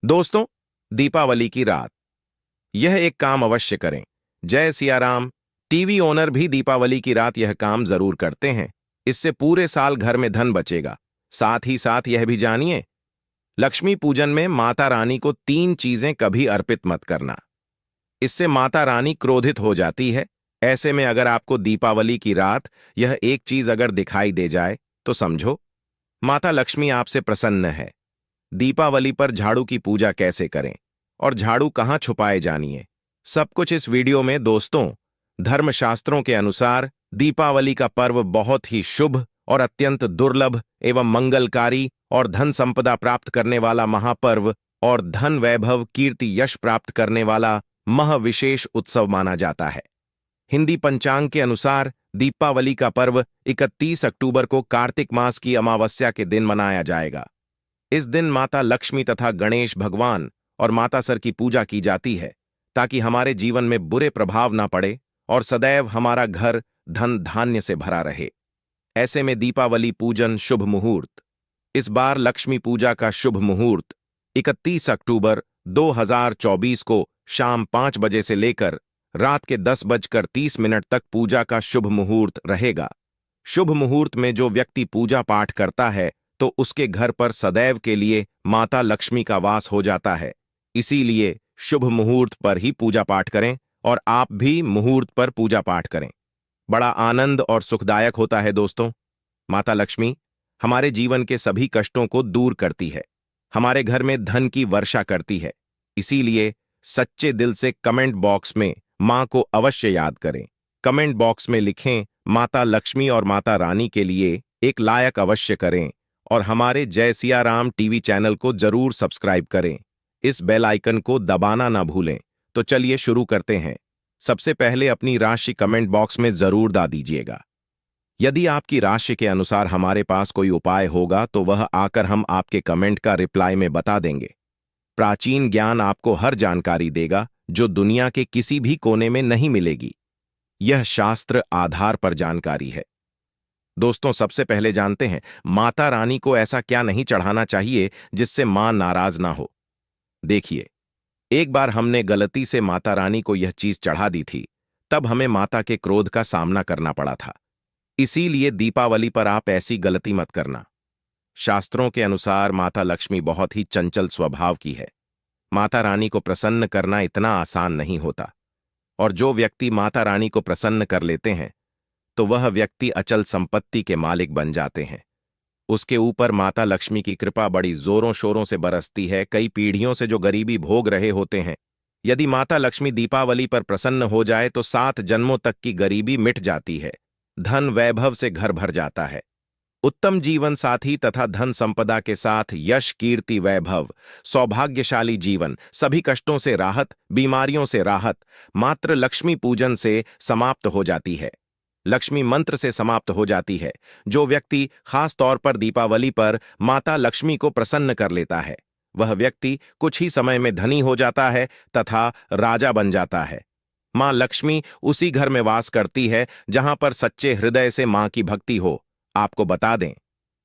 दोस्तों, दीपावली की रात यह एक काम अवश्य करें। जय सिया राम। टीवी ओनर भी दीपावली की रात यह काम जरूर करते हैं। इससे पूरे साल घर में धन बचेगा। साथ ही साथ यह भी जानिए, लक्ष्मी पूजन में माता रानी को 3 चीजें कभी अर्पित मत करना। इससे माता रानी क्रोधित हो जाती है। ऐसे में अगर आपको दीपावली की रात यह एक चीज अगर दिखाई दे जाए तो समझो माता लक्ष्मी आपसे प्रसन्न है। दीपावली पर झाड़ू की पूजा कैसे करें और झाड़ू कहां छुपाए जानिए, सब कुछ इस वीडियो में। दोस्तों, धर्मशास्त्रों के अनुसार दीपावली का पर्व बहुत ही शुभ और अत्यंत दुर्लभ एवं मंगलकारी और धन संपदा प्राप्त करने वाला महापर्व और धन वैभव कीर्ति यश प्राप्त करने वाला महाविशेष उत्सव माना जाता है। हिंदी पंचांग के अनुसार दीपावली का पर्व 31 अक्टूबर को कार्तिक मास की अमावस्या के दिन मनाया जाएगा। इस दिन माता लक्ष्मी तथा गणेश भगवान और माता सर की पूजा की जाती है ताकि हमारे जीवन में बुरे प्रभाव ना पड़े और सदैव हमारा घर धन धान्य से भरा रहे। ऐसे में दीपावली पूजन शुभ मुहूर्त। इस बार लक्ष्मी पूजा का शुभ मुहूर्त 31 अक्टूबर 2024 को शाम 5 बजे से लेकर रात के 10:30 तक पूजा का शुभ मुहूर्त रहेगा। शुभ मुहूर्त में जो व्यक्ति पूजा पाठ करता है तो उसके घर पर सदैव के लिए माता लक्ष्मी का वास हो जाता है। इसीलिए शुभ मुहूर्त पर ही पूजा पाठ करें और आप भी मुहूर्त पर पूजा पाठ करें। बड़ा आनंद और सुखदायक होता है। दोस्तों, माता लक्ष्मी हमारे जीवन के सभी कष्टों को दूर करती है, हमारे घर में धन की वर्षा करती है। इसीलिए सच्चे दिल से कमेंट बॉक्स में मां को अवश्य याद करें। कमेंट बॉक्स में लिखें माता लक्ष्मी और माता रानी के लिए एक लायक अवश्य करें और हमारे जय सिया राम टीवी चैनल को जरूर सब्सक्राइब करें। इस बेल आइकन को दबाना ना भूलें। तो चलिए शुरू करते हैं। सबसे पहले अपनी राशि कमेंट बॉक्स में जरूर डाल दीजिएगा। यदि आपकी राशि के अनुसार हमारे पास कोई उपाय होगा तो वह आकर हम आपके कमेंट का रिप्लाई में बता देंगे। प्राचीन ज्ञान आपको हर जानकारी देगा जो दुनिया के किसी भी कोने में नहीं मिलेगी। यह शास्त्र आधार पर जानकारी है। दोस्तों, सबसे पहले जानते हैं माता रानी को ऐसा क्या नहीं चढ़ाना चाहिए जिससे मां नाराज ना हो। देखिए, एक बार हमने गलती से माता रानी को यह चीज चढ़ा दी थी, तब हमें माता के क्रोध का सामना करना पड़ा था। इसीलिए दीपावली पर आप ऐसी गलती मत करना। शास्त्रों के अनुसार माता लक्ष्मी बहुत ही चंचल स्वभाव की है। माता रानी को प्रसन्न करना इतना आसान नहीं होता, और जो व्यक्ति माता रानी को प्रसन्न कर लेते हैं तो वह व्यक्ति अचल संपत्ति के मालिक बन जाते हैं। उसके ऊपर माता लक्ष्मी की कृपा बड़ी जोरों शोरों से बरसती है। कई पीढ़ियों से जो गरीबी भोग रहे होते हैं, यदि माता लक्ष्मी दीपावली पर प्रसन्न हो जाए तो 7 जन्मों तक की गरीबी मिट जाती है। धन वैभव से घर भर जाता है। उत्तम जीवन साथी तथा धन संपदा के साथ यश कीर्ति वैभव, सौभाग्यशाली जीवन, सभी कष्टों से राहत, बीमारियों से राहत मात्र लक्ष्मी पूजन से समाप्त हो जाती है। लक्ष्मी मंत्र से समाप्त हो जाती है। जो व्यक्ति खास तौर पर दीपावली पर माता लक्ष्मी को प्रसन्न कर लेता है, वह व्यक्ति कुछ ही समय में धनी हो जाता है तथा राजा बन जाता है। मां लक्ष्मी उसी घर में वास करती है जहां पर सच्चे हृदय से मां की भक्ति हो। आपको बता दें,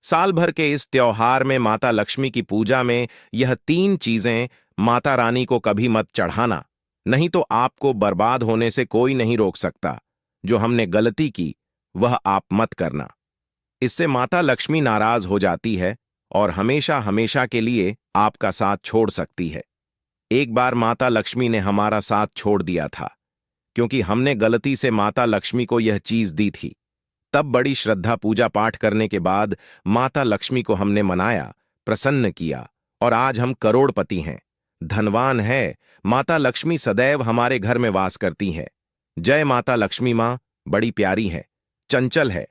साल भर के इस त्योहार में माता लक्ष्मी की पूजा में यह 3 चीजें माता रानी को कभी मत चढ़ाना, नहीं तो आपको बर्बाद होने से कोई नहीं रोक सकता। जो हमने गलती की वह आप मत करना। इससे माता लक्ष्मी नाराज हो जाती है और हमेशा हमेशा के लिए आपका साथ छोड़ सकती है। एक बार माता लक्ष्मी ने हमारा साथ छोड़ दिया था क्योंकि हमने गलती से माता लक्ष्मी को यह चीज दी थी। तब बड़ी श्रद्धा पूजा पाठ करने के बाद माता लक्ष्मी को हमने मनाया, प्रसन्न किया और आज हम करोड़पति हैं, धनवान है। माता लक्ष्मी सदैव हमारे घर में वास करती हैं। जय माता लक्ष्मी। मां बड़ी प्यारी है, चंचल है,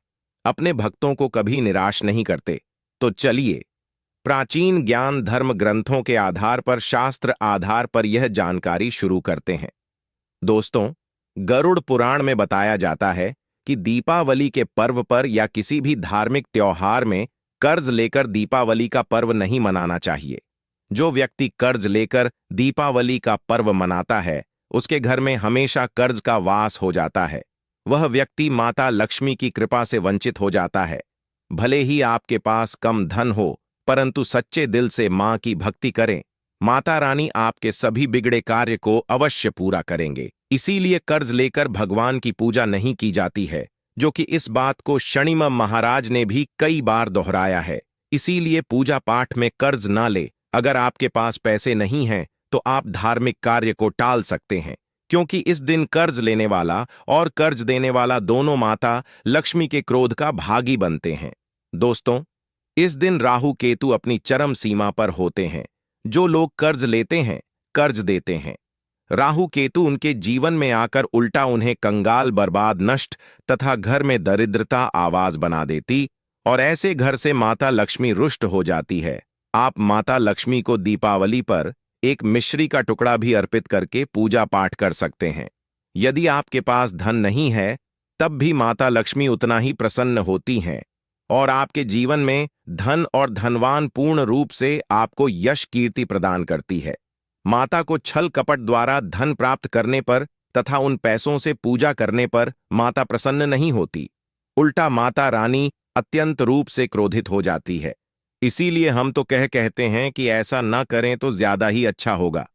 अपने भक्तों को कभी निराश नहीं करते। तो चलिए, प्राचीन ज्ञान धर्म ग्रंथों के आधार पर, शास्त्र आधार पर यह जानकारी शुरू करते हैं। दोस्तों, गरुड़ पुराण में बताया जाता है कि दीपावली के पर्व पर या किसी भी धार्मिक त्योहार में कर्ज लेकर दीपावली का पर्व नहीं मनाना चाहिए। जो व्यक्ति कर्ज लेकर दीपावली का पर्व मनाता है उसके घर में हमेशा कर्ज का वास हो जाता है। वह व्यक्ति माता लक्ष्मी की कृपा से वंचित हो जाता है। भले ही आपके पास कम धन हो, परंतु सच्चे दिल से मां की भक्ति करें। माता रानी आपके सभी बिगड़े कार्य को अवश्य पूरा करेंगे। इसीलिए कर्ज लेकर भगवान की पूजा नहीं की जाती है, जो कि इस बात को शनिम महाराज ने भी कई बार दोहराया है। इसीलिए पूजा पाठ में कर्ज ना ले। अगर आपके पास पैसे नहीं हैं तो आप धार्मिक कार्य को टाल सकते हैं, क्योंकि इस दिन कर्ज लेने वाला और कर्ज देने वाला दोनों माता लक्ष्मी के क्रोध का भागी बनते हैं। दोस्तों, इस दिन राहु केतु अपनी चरम सीमा पर होते हैं। जो लोग कर्ज लेते हैं, कर्ज देते हैं, राहु केतु उनके जीवन में आकर उल्टा उन्हें कंगाल, बर्बाद, नष्ट तथा घर में दरिद्रता आवाज बना देती और ऐसे घर से माता लक्ष्मी रुष्ट हो जाती है। आप माता लक्ष्मी को दीपावली पर एक मिश्री का टुकड़ा भी अर्पित करके पूजा पाठ कर सकते हैं। यदि आपके पास धन नहीं है, तब भी माता लक्ष्मी उतना ही प्रसन्न होती हैं और आपके जीवन में धन और धनवान पूर्ण रूप से आपको यश कीर्ति प्रदान करती है। माता को छल कपट द्वारा धन प्राप्त करने पर तथा उन पैसों से पूजा करने पर माता प्रसन्न नहीं होती, उल्टा माता रानी अत्यंत रूप से क्रोधित हो जाती है। इसीलिए हम तो कहते हैं कि ऐसा ना करें तो ज्यादा ही अच्छा होगा।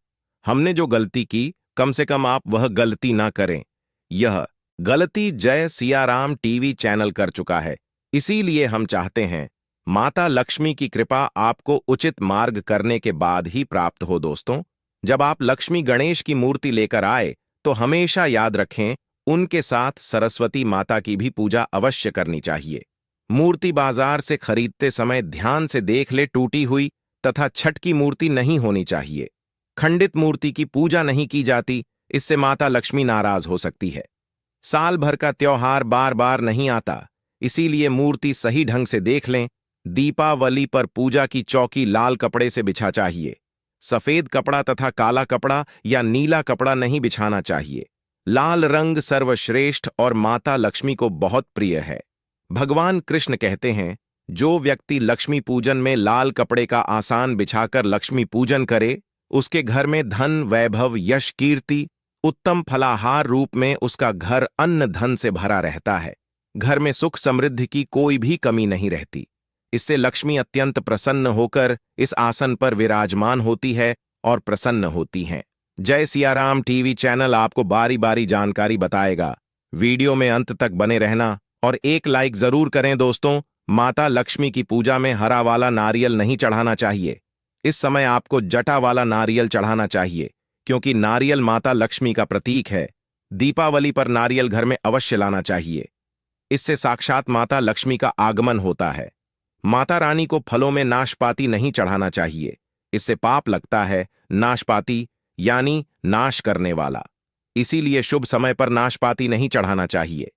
हमने जो गलती की, कम से कम आप वह गलती ना करें। यह गलती जय सियाराम टीवी चैनल कर चुका है। इसीलिए हम चाहते हैं माता लक्ष्मी की कृपा आपको उचित मार्ग करने के बाद ही प्राप्त हो। दोस्तों, जब आप लक्ष्मी गणेश की मूर्ति लेकर आए तो हमेशा याद रखें, उनके साथ सरस्वती माता की भी पूजा अवश्य करनी चाहिए। मूर्ति बाजार से खरीदते समय ध्यान से देख ले, टूटी हुई तथा छठ की मूर्ति नहीं होनी चाहिए। खंडित मूर्ति की पूजा नहीं की जाती, इससे माता लक्ष्मी नाराज हो सकती है। साल भर का त्योहार बार बार नहीं आता, इसीलिए मूर्ति सही ढंग से देख लें। दीपावली पर पूजा की चौकी लाल कपड़े से बिछा चाहिए। सफेद कपड़ा तथा काला कपड़ा या नीला कपड़ा नहीं बिछाना चाहिए। लाल रंग सर्वश्रेष्ठ और माता लक्ष्मी को बहुत प्रिय है। भगवान कृष्ण कहते हैं, जो व्यक्ति लक्ष्मी पूजन में लाल कपड़े का आसान बिछाकर लक्ष्मी पूजन करे, उसके घर में धन, वैभव, यश, कीर्ति, उत्तम फलाहार रूप में उसका घर अन्न धन से भरा रहता है। घर में सुख समृद्धि की कोई भी कमी नहीं रहती। इससे लक्ष्मी अत्यंत प्रसन्न होकर इस आसन पर विराजमान होती है और प्रसन्न होती हैं। जय सियाराम टीवी चैनल आपको बारी बारी जानकारी बताएगा। वीडियो में अंत तक बने रहना और एक लाइक जरूर करें। दोस्तों, माता लक्ष्मी की पूजा में हरा वाला नारियल नहीं चढ़ाना चाहिए। इस समय आपको जटा वाला नारियल चढ़ाना चाहिए, क्योंकि नारियल माता लक्ष्मी का प्रतीक है। दीपावली पर नारियल घर में अवश्य लाना चाहिए। इससे साक्षात माता लक्ष्मी का आगमन होता है। माता रानी को फलों में नाशपाती नहीं चढ़ाना चाहिए, इससे पाप लगता है। नाशपाती यानी नाश करने वाला, इसीलिए शुभ समय पर नाशपाती नहीं चढ़ाना चाहिए।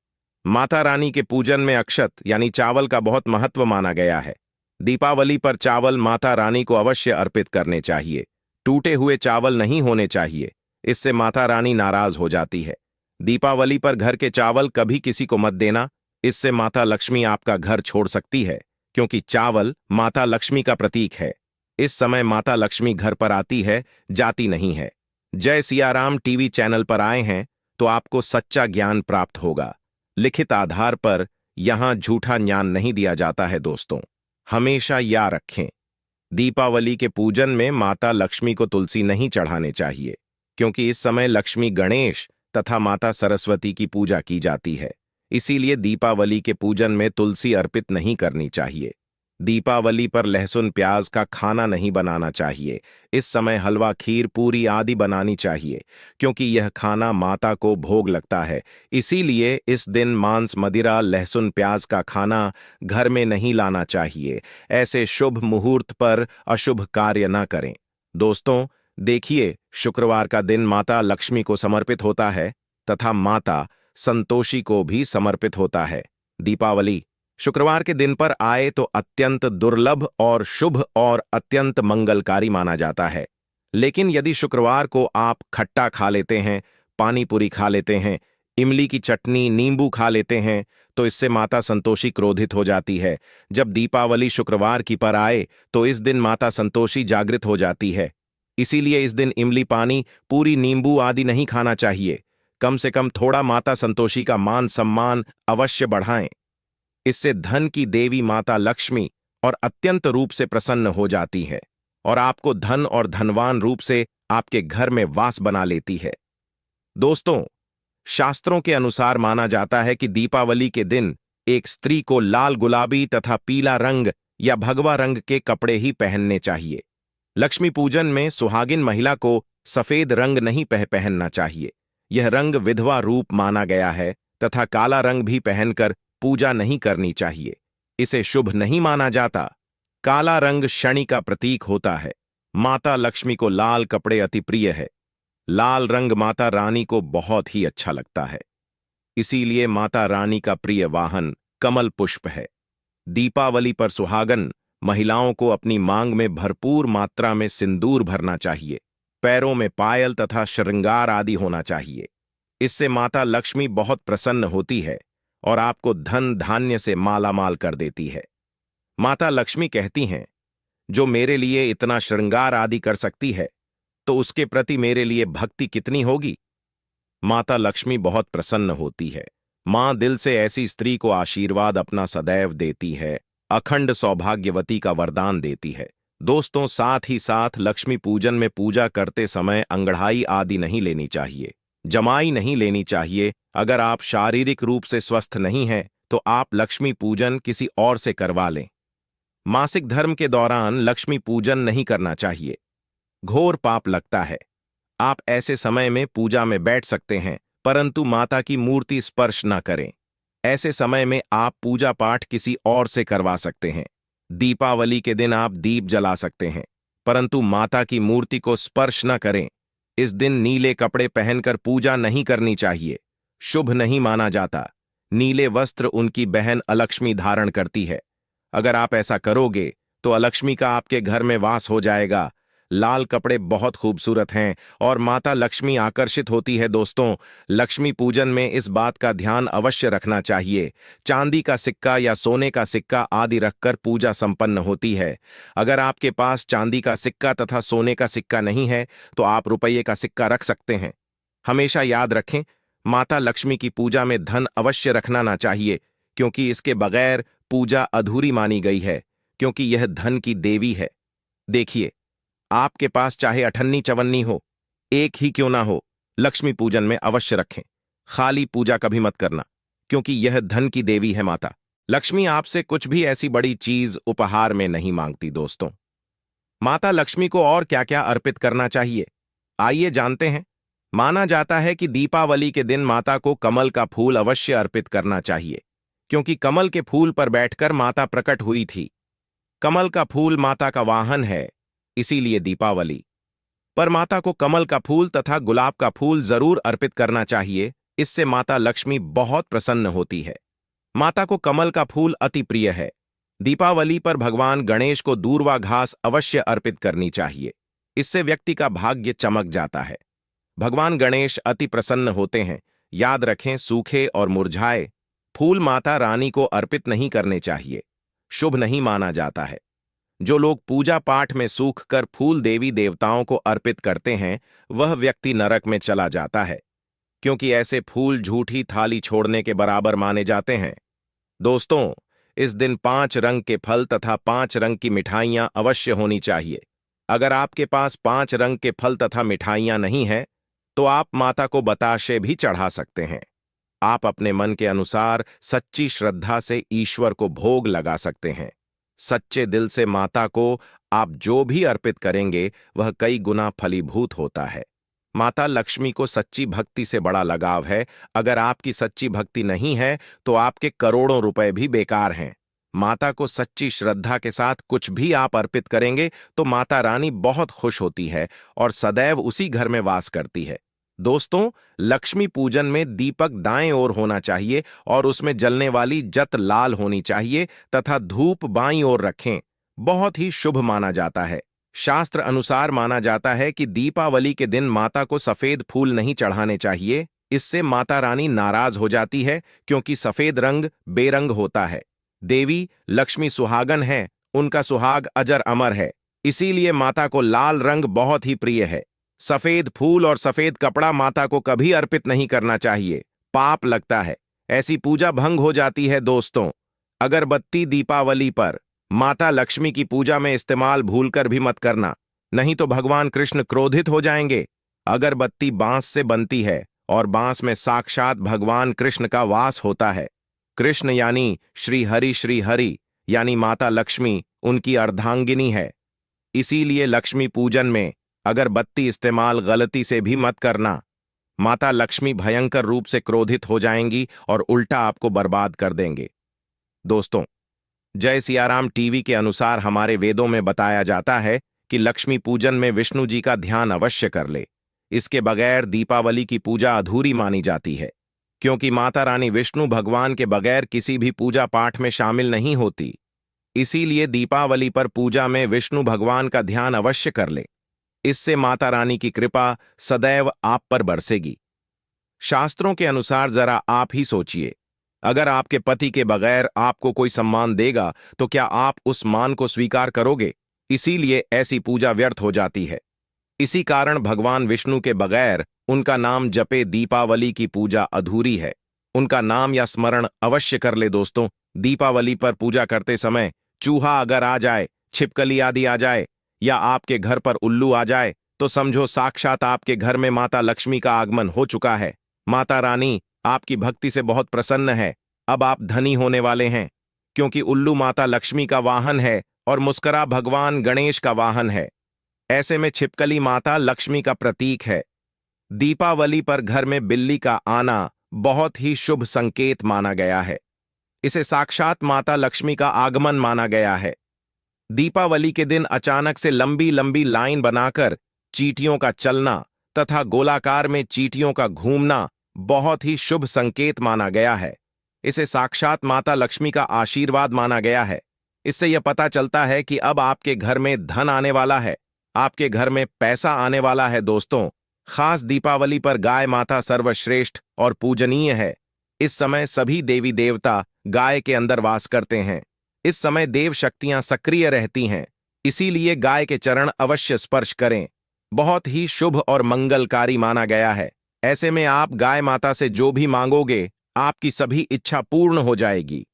माता रानी के पूजन में अक्षत यानी चावल का बहुत महत्व माना गया है। दीपावली पर चावल माता रानी को अवश्य अर्पित करने चाहिए। टूटे हुए चावल नहीं होने चाहिए, इससे माता रानी नाराज हो जाती है। दीपावली पर घर के चावल कभी किसी को मत देना, इससे माता लक्ष्मी आपका घर छोड़ सकती है, क्योंकि चावल माता लक्ष्मी का प्रतीक है। इस समय माता लक्ष्मी घर पर आती है, जाती नहीं है। जय सियाराम टीवी चैनल पर आए हैं तो आपको सच्चा ज्ञान प्राप्त होगा। लिखित आधार पर यहां झूठा ज्ञान नहीं दिया जाता है। दोस्तों, हमेशा याद रखें, दीपावली के पूजन में माता लक्ष्मी को तुलसी नहीं चढ़ाने चाहिए, क्योंकि इस समय लक्ष्मी गणेश तथा माता सरस्वती की पूजा की जाती है। इसीलिए दीपावली के पूजन में तुलसी अर्पित नहीं करनी चाहिए। दीपावली पर लहसुन प्याज का खाना नहीं बनाना चाहिए। इस समय हलवा, खीर, पूरी आदि बनानी चाहिए, क्योंकि यह खाना माता को भोग लगता है। इसीलिए इस दिन मांस, मदिरा, लहसुन प्याज का खाना घर में नहीं लाना चाहिए। ऐसे शुभ मुहूर्त पर अशुभ कार्य न करें। दोस्तों, देखिए, शुक्रवार का दिन माता लक्ष्मी को समर्पित होता है तथा माता संतोषी को भी समर्पित होता है। दीपावली शुक्रवार के दिन पर आए तो अत्यंत दुर्लभ और शुभ और अत्यंत मंगलकारी माना जाता है। लेकिन यदि शुक्रवार को आप खट्टा खा लेते हैं, पानी पूरी खा लेते हैं, इमली की चटनी, नींबू खा लेते हैं, तो इससे माता संतोषी क्रोधित हो जाती है। जब दीपावली शुक्रवार की पर आए तो इस दिन माता संतोषी जागृत हो जाती है। इसीलिए इस दिन इमली, पानी, पूरी, नींबू आदि नहीं खाना चाहिए। कम से कम थोड़ा माता संतोषी का मान सम्मान अवश्य बढ़ाएं। इससे धन की देवी माता लक्ष्मी और अत्यंत रूप से प्रसन्न हो जाती है। और आपको धन और धनवान रूप से आपके घर में वास बना लेती है। दोस्तों, शास्त्रों के अनुसार माना जाता है कि दीपावली के दिन एक स्त्री को लाल, गुलाबी तथा पीला रंग या भगवा रंग के कपड़े ही पहनने चाहिए। लक्ष्मी पूजन में सुहागिन महिला को सफेद रंग नहीं पहनना चाहिए। यह रंग विधवा रूप माना गया है तथा काला रंग भी पहनकर पूजा नहीं करनी चाहिए। इसे शुभ नहीं माना जाता। काला रंग शनि का प्रतीक होता है। माता लक्ष्मी को लाल कपड़े अति प्रिय है। लाल रंग माता रानी को बहुत ही अच्छा लगता है। इसीलिए माता रानी का प्रिय वाहन कमल पुष्प है। दीपावली पर सुहागन महिलाओं को अपनी मांग में भरपूर मात्रा में सिंदूर भरना चाहिए। पैरों में पायल तथा श्रृंगार आदि होना चाहिए। इससे माता लक्ष्मी बहुत प्रसन्न होती है और आपको धन धान्य से मालामाल कर देती है। माता लक्ष्मी कहती हैं, जो मेरे लिए इतना श्रृंगार आदि कर सकती है तो उसके प्रति मेरे लिए भक्ति कितनी होगी। माता लक्ष्मी बहुत प्रसन्न होती है। मां दिल से ऐसी स्त्री को आशीर्वाद अपना सदैव देती है, अखंड सौभाग्यवती का वरदान देती है। दोस्तों, साथ ही साथ लक्ष्मी पूजन में पूजा करते समय अंगड़ाई आदि नहीं लेनी चाहिए, जमाई नहीं लेनी चाहिए। अगर आप शारीरिक रूप से स्वस्थ नहीं हैं तो आप लक्ष्मी पूजन किसी और से करवा लें। मासिक धर्म के दौरान लक्ष्मी पूजन नहीं करना चाहिए, घोर पाप लगता है। आप ऐसे समय में पूजा में बैठ सकते हैं परंतु माता की मूर्ति स्पर्श न करें। ऐसे समय में आप पूजा पाठ किसी और से करवा सकते हैं। दीपावली के दिन आप दीप जला सकते हैं परंतु माता की मूर्ति को स्पर्श न करें। इस दिन नीले कपड़े पहनकर पूजा नहीं करनी चाहिए, शुभ नहीं माना जाता। नीले वस्त्र उनकी बहन अलक्ष्मी धारण करती है। अगर आप ऐसा करोगे तो अलक्ष्मी का आपके घर में वास हो जाएगा। लाल कपड़े बहुत खूबसूरत हैं और माता लक्ष्मी आकर्षित होती है। दोस्तों, लक्ष्मी पूजन में इस बात का ध्यान अवश्य रखना चाहिए। चांदी का सिक्का या सोने का सिक्का आदि रखकर पूजा संपन्न होती है। अगर आपके पास चांदी का सिक्का तथा सोने का सिक्का नहीं है तो आप रुपये का सिक्का रख सकते हैं। हमेशा याद रखें, माता लक्ष्मी की पूजा में धन अवश्य रखना ना चाहिए, क्योंकि इसके बगैर पूजा अधूरी मानी गई है, क्योंकि यह धन की देवी है। देखिए, आपके पास चाहे अठन्नी चवन्नी हो, एक ही क्यों ना हो, लक्ष्मी पूजन में अवश्य रखें। खाली पूजा कभी मत करना, क्योंकि यह धन की देवी है। माता लक्ष्मी आपसे कुछ भी ऐसी बड़ी चीज उपहार में नहीं मांगती। दोस्तों, माता लक्ष्मी को और क्या क्या अर्पित करना चाहिए, आइए जानते हैं। माना जाता है कि दीपावली के दिन माता को कमल का फूल अवश्य अर्पित करना चाहिए, क्योंकि कमल के फूल पर बैठकर माता प्रकट हुई थी। कमल का फूल माता का वाहन है, इसीलिए दीपावली पर माता को कमल का फूल तथा गुलाब का फूल जरूर अर्पित करना चाहिए। इससे माता लक्ष्मी बहुत प्रसन्न होती है। माता को कमल का फूल अति प्रिय है। दीपावली पर भगवान गणेश को दूर्वा घास अवश्य अर्पित करनी चाहिए। इससे व्यक्ति का भाग्य चमक जाता है। भगवान गणेश अति प्रसन्न होते हैं। याद रखें, सूखे और मुरझाए फूल माता रानी को अर्पित नहीं करने चाहिए, शुभ नहीं माना जाता है। जो लोग पूजा पाठ में सूख कर फूल देवी देवताओं को अर्पित करते हैं वह व्यक्ति नरक में चला जाता है, क्योंकि ऐसे फूल झूठी थाली छोड़ने के बराबर माने जाते हैं। दोस्तों, इस दिन 5 रंग के फल तथा 5 रंग की मिठाइयां अवश्य होनी चाहिए। अगर आपके पास 5 रंग के फल तथा मिठाइयां नहीं है तो आप माता को बताशे भी चढ़ा सकते हैं। आप अपने मन के अनुसार सच्ची श्रद्धा से ईश्वर को भोग लगा सकते हैं। सच्चे दिल से माता को आप जो भी अर्पित करेंगे वह कई गुना फलीभूत होता है। माता लक्ष्मी को सच्ची भक्ति से बड़ा लगाव है। अगर आपकी सच्ची भक्ति नहीं है तो आपके करोड़ों रुपए भी बेकार हैं। माता को सच्ची श्रद्धा के साथ कुछ भी आप अर्पित करेंगे तो माता रानी बहुत खुश होती है और सदैव उसी घर में वास करती है। दोस्तों, लक्ष्मी पूजन में दीपक दाएं ओर होना चाहिए और उसमें जलने वाली जत लाल होनी चाहिए तथा धूप बाईं ओर रखें। बहुत ही शुभ माना जाता है। शास्त्र अनुसार माना जाता है कि दीपावली के दिन माता को सफेद फूल नहीं चढ़ाने चाहिए। इससे माता रानी नाराज हो जाती है, क्योंकि सफेद रंग बेरंग होता है। देवी लक्ष्मी सुहागन है, उनका सुहाग अजर अमर है। इसीलिए माता को लाल रंग बहुत ही प्रिय है। सफेद फूल और सफेद कपड़ा माता को कभी अर्पित नहीं करना चाहिए, पाप लगता है। ऐसी पूजा भंग हो जाती है। दोस्तों, अगरबत्ती दीपावली पर माता लक्ष्मी की पूजा में इस्तेमाल भूलकर भी मत करना, नहीं तो भगवान कृष्ण क्रोधित हो जाएंगे। अगरबत्ती बांस से बनती है और बांस में साक्षात भगवान कृष्ण का वास होता है। कृष्ण यानी श्री हरि यानी माता लक्ष्मी उनकी अर्धांगिनी है। इसीलिए लक्ष्मी पूजन में अगरबत्ती इस्तेमाल गलती से भी मत करना। माता लक्ष्मी भयंकर रूप से क्रोधित हो जाएंगी और उल्टा आपको बर्बाद कर देंगे। दोस्तों, जय सियाराम टीवी के अनुसार हमारे वेदों में बताया जाता है कि लक्ष्मी पूजन में विष्णु जी का ध्यान अवश्य कर ले। इसके बगैर दीपावली की पूजा अधूरी मानी जाती है, क्योंकि माता रानी विष्णु भगवान के बगैर किसी भी पूजा पाठ में शामिल नहीं होती। इसीलिए दीपावली पर पूजा में विष्णु भगवान का ध्यान अवश्य कर ले। इससे माता रानी की कृपा सदैव आप पर बरसेगी। शास्त्रों के अनुसार जरा आप ही सोचिए, अगर आपके पति के बगैर आपको कोई सम्मान देगा तो क्या आप उस मान को स्वीकार करोगे? इसीलिए ऐसी पूजा व्यर्थ हो जाती है। इसी कारण भगवान विष्णु के बगैर उनका नाम जपे दीपावली की पूजा अधूरी है। उनका नाम या स्मरण अवश्य कर ले। दोस्तों, दीपावली पर पूजा करते समय चूहा अगर आ जाए, छिपकली आदि आ जाए या आपके घर पर उल्लू आ जाए तो समझो साक्षात आपके घर में माता लक्ष्मी का आगमन हो चुका है। माता रानी आपकी भक्ति से बहुत प्रसन्न है। अब आप धनी होने वाले हैं, क्योंकि उल्लू माता लक्ष्मी का वाहन है और मुस्करा भगवान गणेश का वाहन है। ऐसे में छिपकली माता लक्ष्मी का प्रतीक है। दीपावली पर घर में बिल्ली का आना बहुत ही शुभ संकेत माना गया है। इसे साक्षात माता लक्ष्मी का आगमन माना गया है। दीपावली के दिन अचानक से लंबी लंबी लाइन बनाकर चींटियों का चलना तथा गोलाकार में चींटियों का घूमना बहुत ही शुभ संकेत माना गया है। इसे साक्षात माता लक्ष्मी का आशीर्वाद माना गया है। इससे यह पता चलता है कि अब आपके घर में धन आने वाला है, आपके घर में पैसा आने वाला है। दोस्तों, खास दीपावली पर गाय माता सर्वश्रेष्ठ और पूजनीय है। इस समय सभी देवी देवता गाय के अंदर वास करते हैं। इस समय देव शक्तियां सक्रिय रहती हैं, इसीलिए गाय के चरण अवश्य स्पर्श करें। बहुत ही शुभ और मंगलकारी माना गया है। ऐसे में आप गाय माता से जो भी मांगोगे आपकी सभी इच्छा पूर्ण हो जाएगी।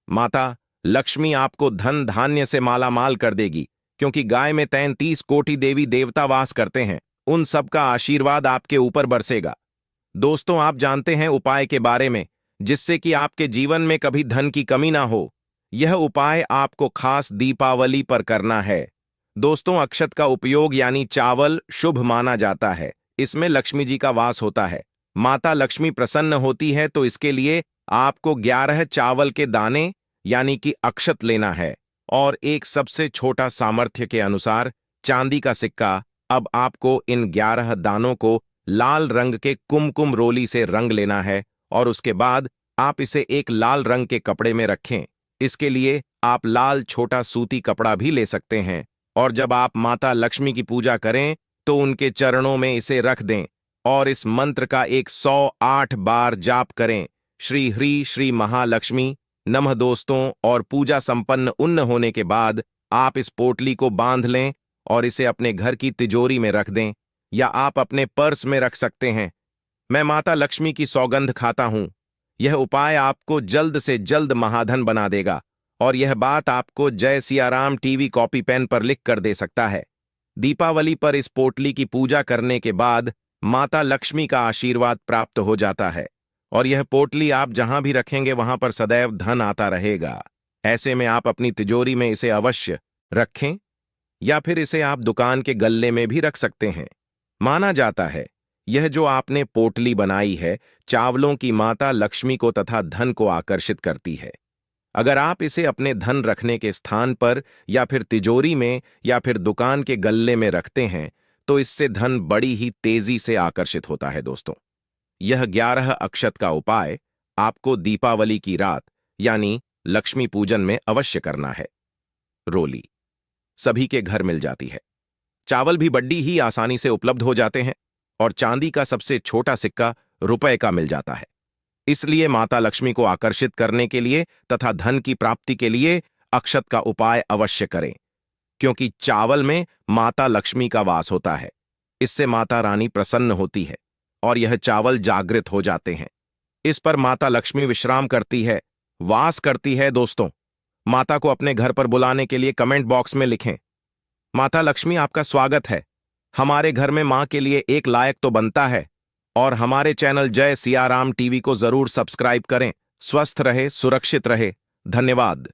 माता लक्ष्मी आपको धन धान्य से मालामाल कर देगी, क्योंकि गाय में 33 कोटि देवी देवता वास करते हैं। उन सब का आशीर्वाद आपके ऊपर बरसेगा। दोस्तों, आप जानते हैं उपाय के बारे में, जिससे कि आपके जीवन में कभी धन की कमी ना हो। यह उपाय आपको खास दीपावली पर करना है। दोस्तों, अक्षत का उपयोग यानी चावल शुभ माना जाता है। इसमें लक्ष्मी जी का वास होता है। माता लक्ष्मी प्रसन्न होती है, तो इसके लिए आपको 11 चावल के दाने यानी कि अक्षत लेना है और एक सबसे छोटा सामर्थ्य के अनुसार चांदी का सिक्का। अब आपको इन 11 दानों को लाल रंग के कुमकुम रोली से रंग लेना है और उसके बाद आप इसे एक लाल रंग के कपड़े में रखें। इसके लिए आप लाल छोटा सूती कपड़ा भी ले सकते हैं और जब आप माता लक्ष्मी की पूजा करें तो उनके चरणों में इसे रख दें और इस मंत्र का 108 बार जाप करें, श्री ह्री श्री महालक्ष्मी नमः। दोस्तों, और पूजा संपन्न उन्न होने के बाद आप इस पोटली को बांध लें और इसे अपने घर की तिजोरी में रख दें या आप अपने पर्स में रख सकते हैं। मैं माता लक्ष्मी की सौगंध खाता हूं, यह उपाय आपको जल्द से जल्द महाधन बना देगा और यह बात आपको जय सियाराम टीवी कॉपी पेन पर लिख कर दे सकता है। दीपावली पर इस पोटली की पूजा करने के बाद माता लक्ष्मी का आशीर्वाद प्राप्त हो जाता है और यह पोटली आप जहां भी रखेंगे वहां पर सदैव धन आता रहेगा। ऐसे में आप अपनी तिजोरी में इसे अवश्य रखें या फिर इसे आप दुकान के गल्ले में भी रख सकते हैं। माना जाता है यह जो आपने पोटली बनाई है चावलों की माता लक्ष्मी को तथा धन को आकर्षित करती है। अगर आप इसे अपने धन रखने के स्थान पर या फिर तिजोरी में या फिर दुकान के गल्ले में रखते हैं तो इससे धन बड़ी ही तेजी से आकर्षित होता है। दोस्तों, यह 11 अक्षत का उपाय आपको दीपावली की रात यानी लक्ष्मी पूजन में अवश्य करना है। रोली सभी के घर मिल जाती है, चावल भी बड्डी ही आसानी से उपलब्ध हो जाते हैं और चांदी का सबसे छोटा सिक्का रुपए का मिल जाता है। इसलिए माता लक्ष्मी को आकर्षित करने के लिए तथा धन की प्राप्ति के लिए अक्षत का उपाय अवश्य करें, क्योंकि चावल में माता लक्ष्मी का वास होता है। इससे माता रानी प्रसन्न होती है और यह चावल जागृत हो जाते हैं। इस पर माता लक्ष्मी विश्राम करती है, वास करती है। दोस्तों, माता को अपने घर पर बुलाने के लिए कमेंट बॉक्स में लिखें। माता लक्ष्मी आपका स्वागत है। हमारे घर में मां के लिए एक लायक तो बनता है। और हमारे चैनल जय सियाराम टीवी को जरूर सब्सक्राइब करें। स्वस्थ रहे, सुरक्षित रहे। धन्यवाद।